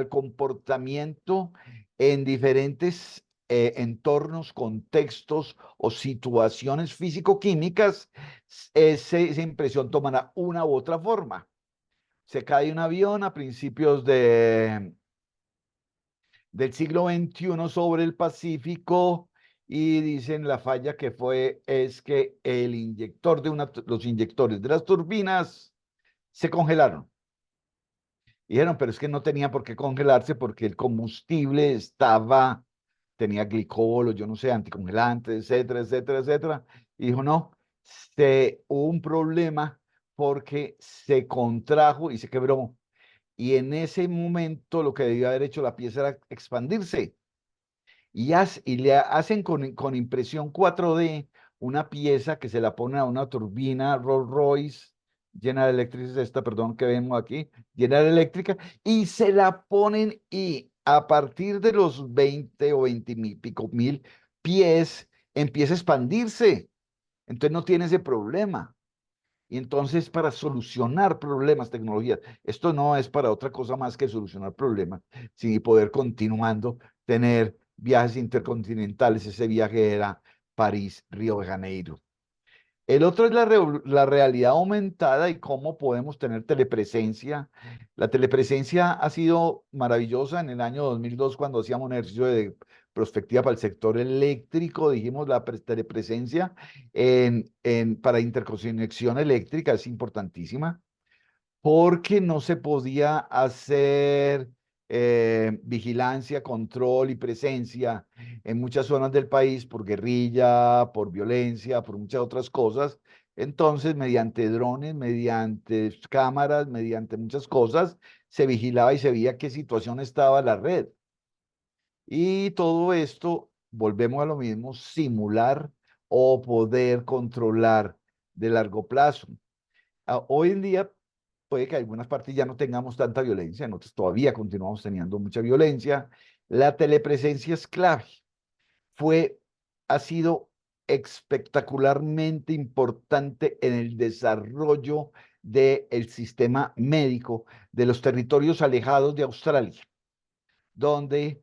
comportamiento en diferentes entornos, contextos o situaciones físico-químicas, esa impresión tomará una u otra forma. Se cae un avión a principios del siglo XXI sobre el Pacífico y dicen la falla que fue es que el inyector los inyectores de las turbinas se congelaron. Y dijeron, pero es que no tenía por qué congelarse porque el combustible tenía glicol o yo no sé, anticongelante, etcétera, etcétera, etcétera. Y dijo, no, hubo un problema porque se contrajo y se quebró. Y en ese momento lo que debió haber hecho la pieza era expandirse y le hacen con impresión 4D una pieza que se la pone a una turbina Rolls Royce llena de electricidad, esta, perdón, que vemos aquí, llena de eléctrica, y se la ponen y a partir de los 20 o 20 mil, pico mil pies empieza a expandirse. Entonces no tiene ese problema. Y entonces para solucionar problemas, tecnologías, esto no es para otra cosa más que solucionar problemas, sino poder continuando tener viajes intercontinentales. Ese viaje era París-Río de Janeiro. El otro es la realidad aumentada y cómo podemos tener telepresencia. La telepresencia ha sido maravillosa. En el año 2002, cuando hacíamos un ejercicio de prospectiva para el sector eléctrico, dijimos la telepresencia para interconexión eléctrica es importantísima porque no se podía hacer vigilancia, control y presencia en muchas zonas del país por guerrilla, por violencia, por muchas otras cosas. Entonces, mediante drones, mediante cámaras, mediante muchas cosas, se vigilaba y se veía qué situación estaba la red. Y todo esto, volvemos a lo mismo, simular o poder controlar de largo plazo. Hoy en día puede que algunas partes ya no tengamos tanta violencia, nosotros todavía continuamos teniendo mucha violencia. La telepresencia es clave. Fue, ha sido espectacularmente importante en el desarrollo del sistema médico de los territorios alejados de Australia donde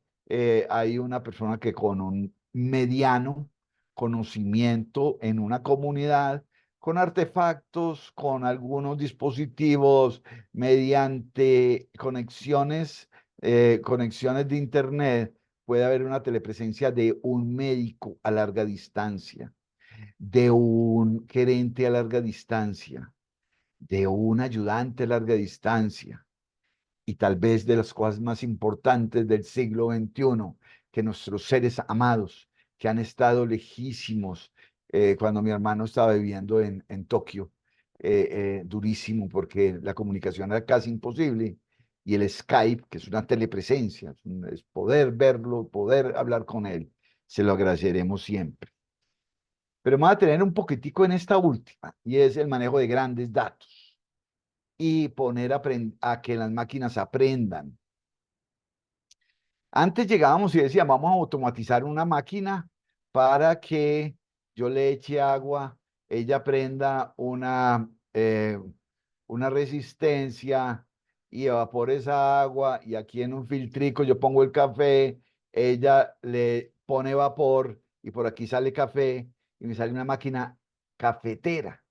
hay una persona que con un mediano conocimiento en una comunidad, con artefactos, con algunos dispositivos, mediante conexiones de Internet, puede haber una telepresencia de un médico a larga distancia, de un gerente a larga distancia, de un ayudante a larga distancia y tal vez de las cosas más importantes del siglo XXI, que nuestros seres amados, que han estado lejísimos, cuando mi hermano estaba viviendo en Tokio, durísimo porque la comunicación era casi imposible, y el Skype, que es una telepresencia, es poder verlo, poder hablar con él, se lo agradeceremos siempre. Pero me voy a tener un poquitico en esta última, y es el manejo de grandes datos y poner a que las máquinas aprendan. Antes llegábamos y decíamos, vamos a automatizar una máquina para que yo le eche agua, ella prenda una resistencia y evapore esa agua, y aquí en un filtrico yo pongo el café, ella le pone vapor y por aquí sale café y me sale una máquina cafetera.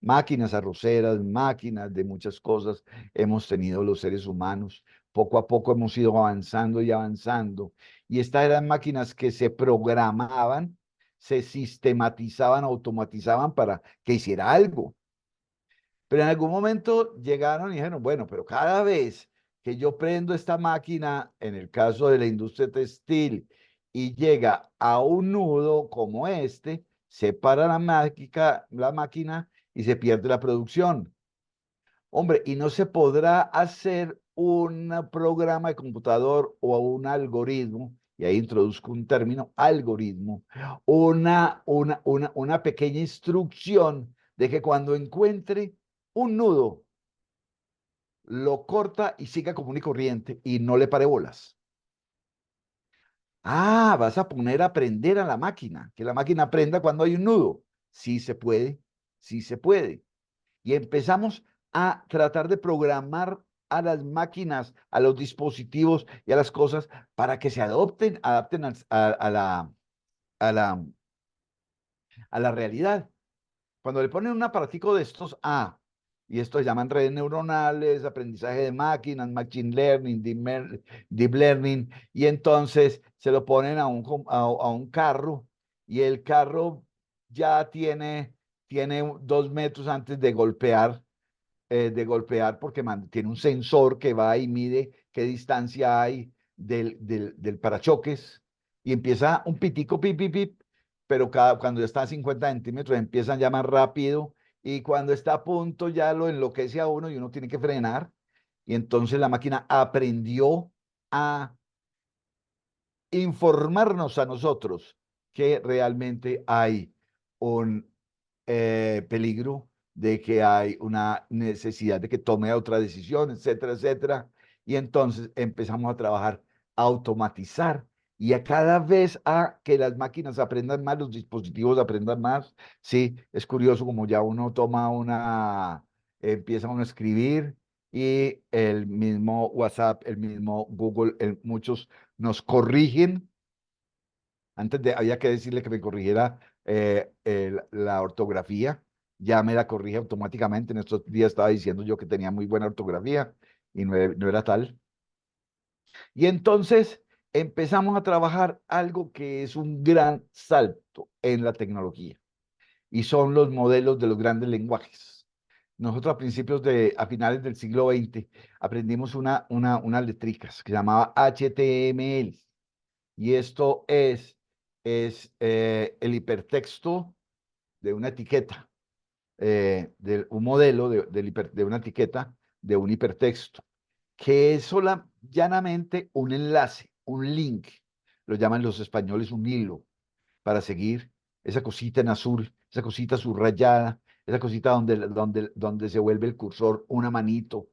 Máquinas arroceras, máquinas de muchas cosas hemos tenido los seres humanos. Poco a poco hemos ido avanzando y avanzando. Y estas eran máquinas que se programaban, se sistematizaban, automatizaban para que hiciera algo. Pero en algún momento llegaron y dijeron, bueno, pero cada vez que yo prendo esta máquina, en el caso de la industria textil, y llega a un nudo como este, se para la máquina y se pierde la producción. Hombre, y no se podrá hacer un programa de computador o un algoritmo, y ahí introduzco un término, algoritmo, una pequeña instrucción de que cuando encuentre un nudo, lo corta y siga común y corriente y no le pare bolas. Ah, vas a poner a aprender a la máquina, que la máquina aprenda cuando hay un nudo. Sí se puede, sí se puede. Y empezamos a tratar de programar a las máquinas, a los dispositivos y a las cosas para que se adapten a la, a la realidad. Cuando le ponen un aparatico de estos, y esto se llaman redes neuronales, aprendizaje de máquinas, machine learning, deep learning, y entonces se lo ponen a un carro, y el carro ya tiene 2 metros antes de golpear porque tiene un sensor que va y mide qué distancia hay del parachoques, y empieza un pitico, pip, pip, pip, pero cuando ya está a 50 centímetros empiezan ya más rápido, y cuando está a punto ya lo enloquece a uno y uno tiene que frenar, y entonces la máquina aprendió a informarnos a nosotros que realmente hay un peligro, de que hay una necesidad de que tome otra decisión, etcétera, etcétera. Y entonces empezamos a trabajar, a automatizar y a cada vez a que las máquinas aprendan más, los dispositivos aprendan más. Sí, es curioso como ya uno empieza uno a escribir, y el mismo WhatsApp, el mismo Google, muchos nos corrigen. Antes había que decirle que me corrigiera la ortografía, ya me la corrige automáticamente. En estos días estaba diciendo yo que tenía muy buena ortografía y no era tal. Y entonces empezamos a trabajar algo que es un gran salto en la tecnología, y son los modelos de los grandes lenguajes. Nosotros a finales del siglo XX aprendimos unas letricas que se llamaba HTML. Y esto es el hipertexto de una etiqueta, de un modelo de una etiqueta de un hipertexto, que es llanamente un enlace, un link. Lo llaman los españoles un hilo para seguir esa cosita en azul, esa cosita subrayada, esa cosita donde se vuelve el cursor una manito,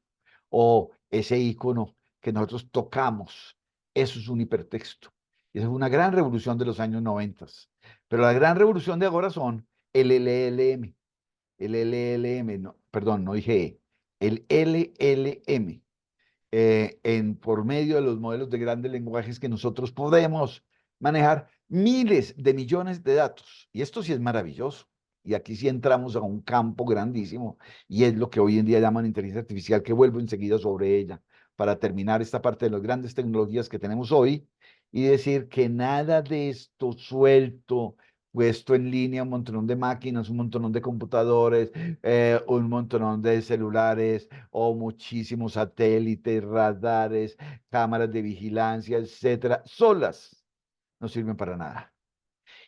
o ese icono que nosotros tocamos. Eso es un hipertexto. Y esa es una gran revolución de los años 90. Pero la gran revolución de ahora son el LLM. El LLM, no, perdón, no dije el LLM, por medio de los modelos de grandes lenguajes, que nosotros podemos manejar miles de millones de datos. Y esto sí es maravilloso. Y aquí sí entramos a un campo grandísimo, y es lo que hoy en día llaman inteligencia artificial, que vuelvo enseguida sobre ella, para terminar esta parte de las grandes tecnologías que tenemos hoy, y decir que nada de esto suelto, puesto en línea, un montón de máquinas, un montón de computadores, un montón de celulares, o muchísimos satélites, radares, cámaras de vigilancia, etcétera, solas no sirven para nada.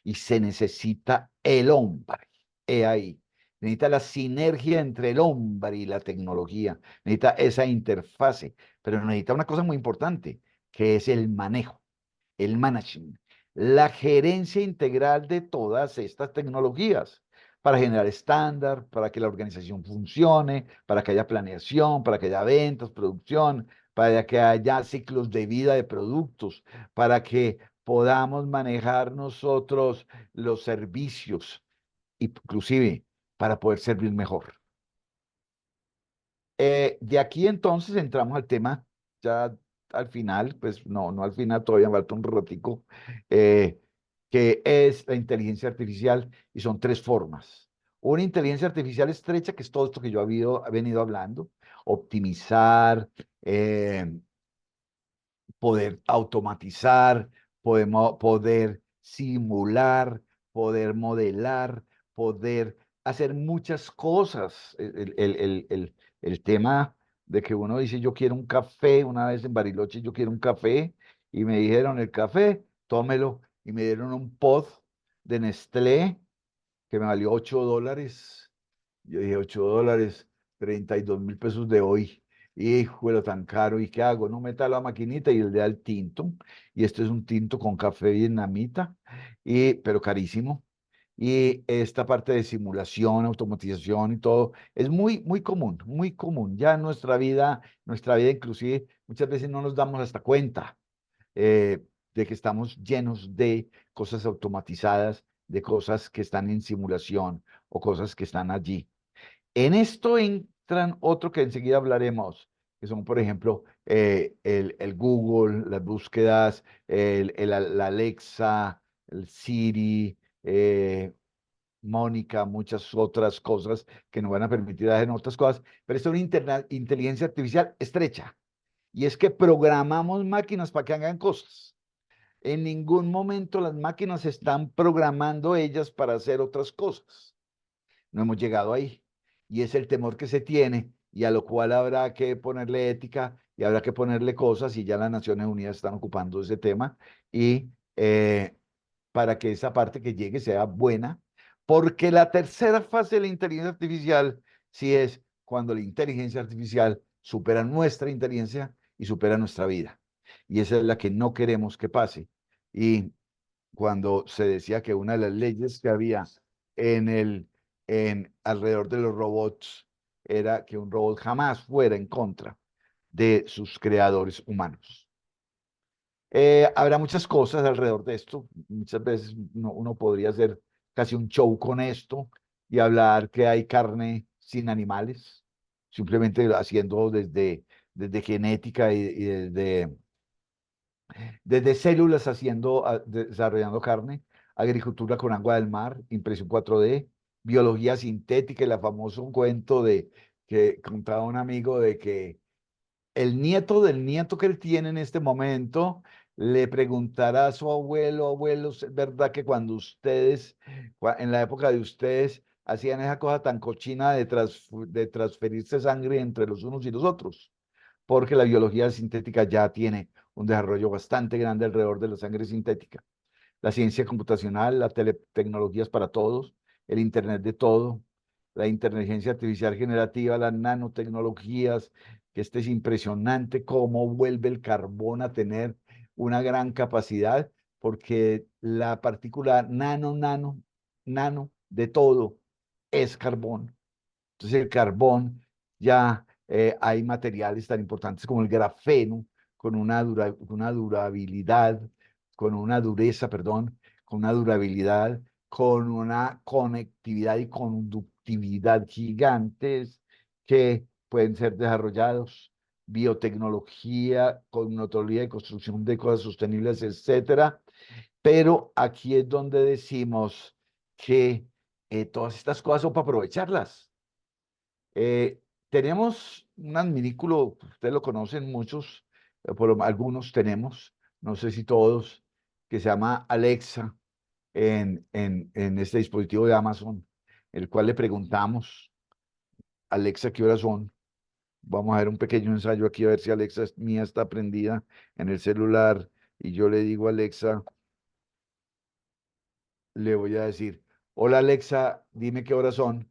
Y se necesita el hombre. He ahí. Necesita la sinergia entre el hombre y la tecnología. Necesita esa interfase. Pero necesita una cosa muy importante, que es el manejo, el management. la gerencia integral de todas estas tecnologías para generar estándar, para que la organización funcione, para que haya planeación, para que haya ventas, producción, para que haya ciclos de vida de productos, para que podamos manejar nosotros los servicios, inclusive para poder servir mejor. De aquí entonces entramos al tema ya al final, pues no, no al final, todavía falta un ratico, eh, que es la inteligencia artificial y son tres formas. Una inteligencia artificial estrecha, que es todo esto que yo he venido hablando, optimizar, poder automatizar, poder simular, poder modelar, poder hacer muchas cosas. El tema de que uno dice, yo quiero un café, una vez en Bariloche yo quiero un café, y me dijeron, el café, tómelo, y me dieron un pod de Nestlé que me valió $8. Yo dije, $8, 32.000 pesos de hoy. Híjole, tan caro. ¿Y qué hago? No meta la maquinita y el de al tinto. Y este es un tinto con café vietnamita, pero carísimo. Y esta parte de simulación, automatización y todo es muy, muy común, muy común. Ya en nuestra vida inclusive, muchas veces no nos damos hasta cuenta de que estamos llenos de cosas automatizadas, de cosas que están en simulación o cosas que están allí. En esto entran otro que enseguida hablaremos, que son, por ejemplo, el Google, las búsquedas, la Alexa, el Siri, Mónica, muchas otras cosas que nos van a permitir hacer otras cosas, pero esto es una inteligencia artificial estrecha. Y es que programamos máquinas para que hagan cosas. En ningún momento las máquinas están programando ellas para hacer otras cosas. No hemos llegado ahí. Y es el temor que se tiene y a lo cual habrá que ponerle ética y habrá que ponerle cosas, y ya las Naciones Unidas están ocupando ese tema, y para que esa parte que llegue sea buena, porque la tercera fase de la inteligencia artificial sí es cuando la inteligencia artificial supera nuestra inteligencia y supera nuestra vida. Y esa es la que no queremos que pase. Y cuando se decía que una de las leyes que había en alrededor de los robots era que un robot jamás fuera en contra de sus creadores humanos. Habrá muchas cosas alrededor de esto. Muchas veces uno podría hacer casi un show con esto y hablar que hay carne sin animales, simplemente haciendo desde genética y desde células desarrollando carne, agricultura con agua del mar, impresión 4D, biología sintética, y la famoso cuento de que contaba un amigo de que el nieto del nieto que él tiene en este momento le preguntará a su abuelo, abuelo, ¿es verdad que cuando ustedes, en la época de ustedes, hacían esa cosa tan cochina de transferirse sangre entre los unos y los otros? Porque la biología sintética ya tiene un desarrollo bastante grande alrededor de la sangre sintética. La ciencia computacional, las teletecnologías para todos, el Internet de todo, la inteligencia artificial generativa, las nanotecnologías, que este es impresionante cómo vuelve el carbón a tener una gran capacidad, porque la partícula nano de todo es carbón. Entonces el carbón, ya hay materiales tan importantes como el grafeno, con una durabilidad, con una dureza, perdón, con una durabilidad, con una conectividad y conductividad gigantes que pueden ser desarrollados, biotecnología, conotología y construcción de cosas sostenibles, etcétera. Pero aquí es donde decimos que todas estas cosas son para aprovecharlas. eh, Tenemos un adminículo, ustedes lo conocen muchos, algunos tenemos, no sé si todos, que se llama Alexa en este dispositivo de Amazon, el cual le preguntamos, Alexa, ¿qué horas son? Vamos a ver un pequeño ensayo aquí a ver si Alexa mía está prendida en el celular, y yo le digo a Alexa, le voy a decir, hola Alexa, dime qué horas son,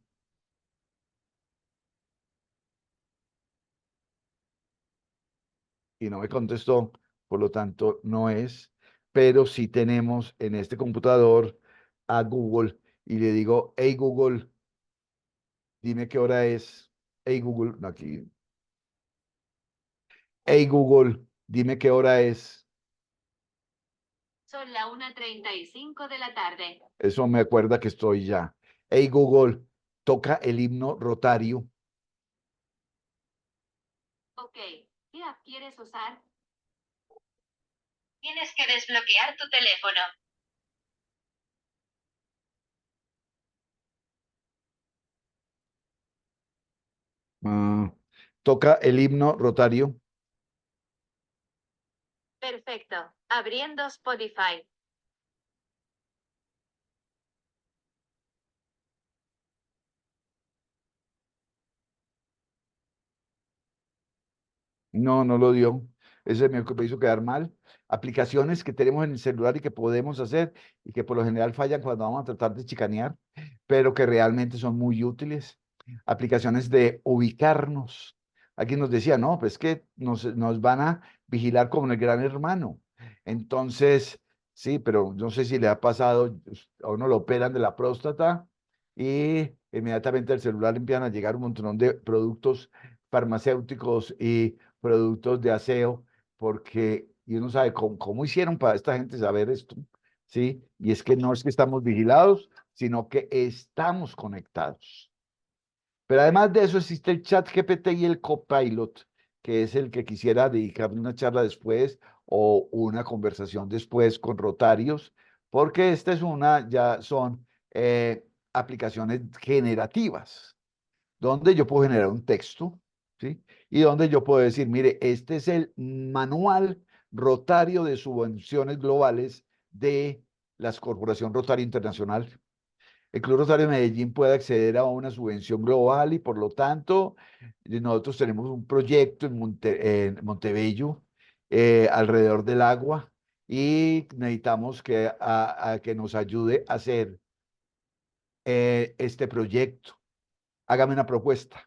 y no me contestó, por lo tanto no es. pero sí tenemos en este computador a Google y le digo, hey Google, dime qué hora es. Hey Google, no, aquí. Hey Google, dime qué hora es. Son la 1:35 de la tarde. Eso me acuerda que estoy ya. Hey Google, toca el himno rotario. Ok, ¿qué app quieres usar? Tienes que desbloquear tu teléfono. Ah, toca el himno rotario. Perfecto. Abriendo Spotify. No, no lo dio. Ese me hizo quedar mal. Aplicaciones que tenemos en el celular y que podemos hacer y que por lo general fallan cuando vamos a tratar de chicanear, pero que realmente son muy útiles. Aplicaciones de ubicarnos. Alguien nos decía, no, pues que nos van a vigilar como en el gran hermano. Entonces, sí, pero no sé si le ha pasado, a uno lo operan de la próstata y inmediatamente al celular le empiezan a llegar un montón de productos farmacéuticos y productos de aseo, porque y uno sabe cómo hicieron para esta gente saber esto, ¿sí? Y es que no es que estamos vigilados, sino que estamos conectados. Pero además de eso existe el chat GPT y el Copilot, que es el que quisiera dedicarle una charla después o una conversación después con Rotarios, porque esta es ya son aplicaciones generativas donde yo puedo generar un texto, ¿sí? Y donde yo puedo decir, mire, este es el manual rotario de subvenciones globales de la Corporación Rotaria Internacional. El Club Rotario de Medellín puede acceder a una subvención global y por lo tanto nosotros tenemos un proyecto en Montebello alrededor del agua y necesitamos a que nos ayude a hacer este proyecto. Hágame una propuesta.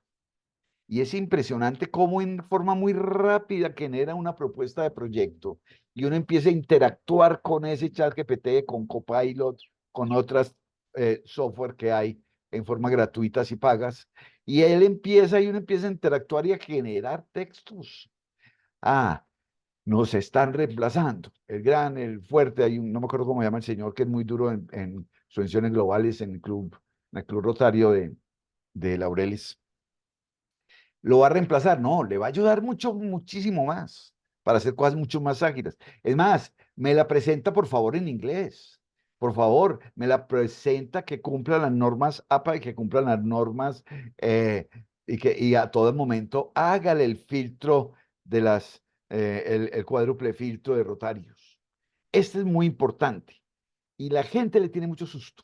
Y es impresionante cómo en forma muy rápida genera una propuesta de proyecto y uno empieza a interactuar con ese chat GPT, con Copilot, con otras software que hay en forma gratuitas y pagas. Y uno empieza a interactuar y a generar textos. Ah, nos están reemplazando. El fuerte, no me acuerdo cómo se llama el señor, que es muy duro en subvenciones globales en el club Rotario de Laureles. ¿Lo va a reemplazar? No, le va a ayudar mucho, muchísimo más para hacer cosas mucho más ágiles. Es más, me la presenta por favor en inglés. Por favor, me la presenta que cumpla las normas APA y que cumpla las normas y a todo momento hágale el filtro de el cuádruple filtro de rotarios. Este es muy importante y la gente le tiene mucho susto.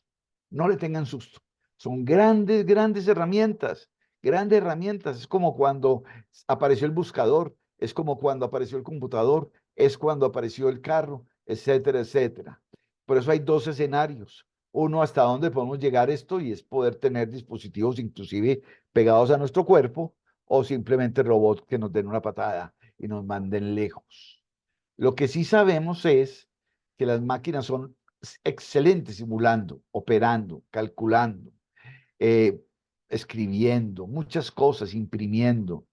No le tengan susto. Son grandes, grandes herramientas, grandes herramientas. Es como cuando apareció el buscador, es como cuando apareció el computador, es cuando apareció el carro, etcétera, etcétera. Por eso hay dos escenarios. Uno, hasta dónde podemos llegar esto y es poder tener dispositivos inclusive pegados a nuestro cuerpo o simplemente robots que nos den una patada y nos manden lejos. Lo que sí sabemos es que las máquinas son excelentes simulando, operando, calculando, eh, escribiendo, muchas cosas, imprimiendo,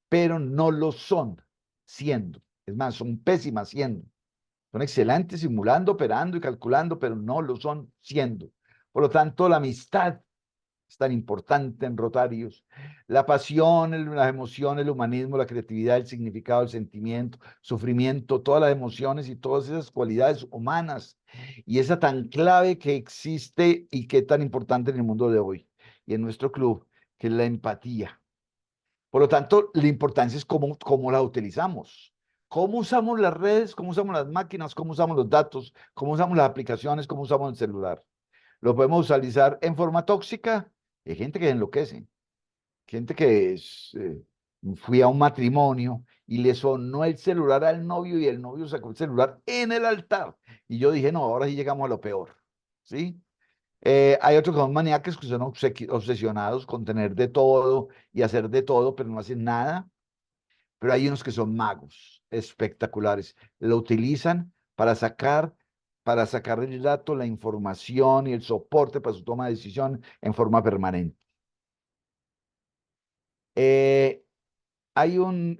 pero no lo son siendo. Es más, son pésimas siendo. Son excelentes simulando, operando y calculando, pero no lo son siendo. Por lo tanto, la amistad es tan importante en Rotarios. La pasión, las emociones, el humanismo, la creatividad, el significado, el sentimiento, sufrimiento, todas las emociones y todas esas cualidades humanas. Y esa tan clave que existe y que es tan importante en el mundo de hoy y en nuestro club, que es la empatía. Por lo tanto, la importancia es cómo la utilizamos. ¿Cómo usamos las redes? ¿Cómo usamos las máquinas? ¿Cómo usamos los datos? ¿Cómo usamos las aplicaciones? ¿Cómo usamos el celular? Lo podemos utilizar en forma tóxica. Hay gente que enloquece, gente fui a un matrimonio y le sonó el celular al novio y el novio sacó el celular en el altar. Y yo dije, no, ahora sí llegamos a lo peor, ¿sí? Hay otros que son maníacos que son obsesionados con tener de todo y hacer de todo, pero no hacen nada. Pero hay unos que son magos espectaculares. Lo utilizan para sacar, para sacar el dato, la información y el soporte para su toma de decisión en forma permanente. Eh, Hay un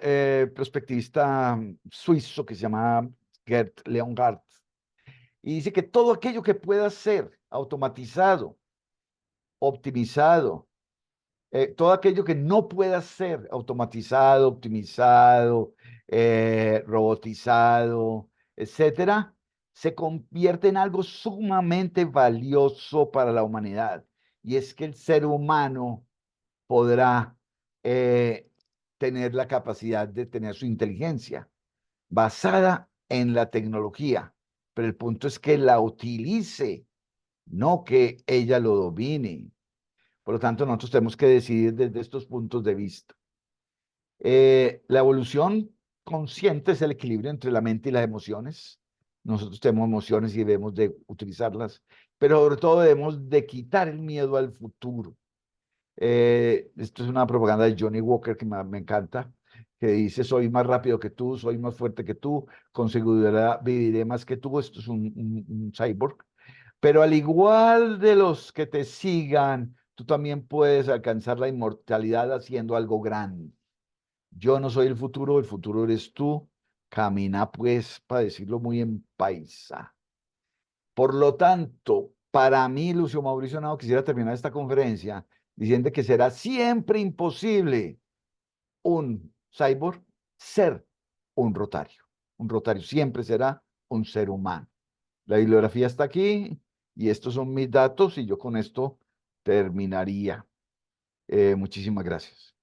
prospectivista suizo que se llama Gerd Leonhardt y dice que todo aquello que pueda ser automatizado, optimizado, todo aquello que no pueda ser automatizado, optimizado, robotizado, etcétera, se convierte en algo sumamente valioso para la humanidad. Y es que el ser humano podrá eh, tener la capacidad de tener su inteligencia basada en la tecnología, pero el punto es que la utilice, no que ella lo domine. Por lo tanto, nosotros tenemos que decidir desde estos puntos de vista. La evolución consciente es el equilibrio entre la mente y las emociones. Nosotros tenemos emociones y debemos de utilizarlas, pero sobre todo debemos de quitar el miedo al futuro. Esto es una propaganda de Johnny Walker que me encanta, que dice, soy más rápido que tú, soy más fuerte que tú, con seguridad viviré más que tú. Esto es un cyborg. Pero al igual de los que te sigan, tú también puedes alcanzar la inmortalidad haciendo algo grande. Yo no soy el futuro eres tú. Camina pues, para decirlo muy en paisa. Por lo tanto, para mí, Lucio Mauricio Henao, quisiera terminar esta conferencia diciendo que será siempre imposible un cyborg ser un rotario. Un rotario siempre será un ser humano. La bibliografía está aquí y estos son mis datos y yo con esto terminaría. Muchísimas gracias.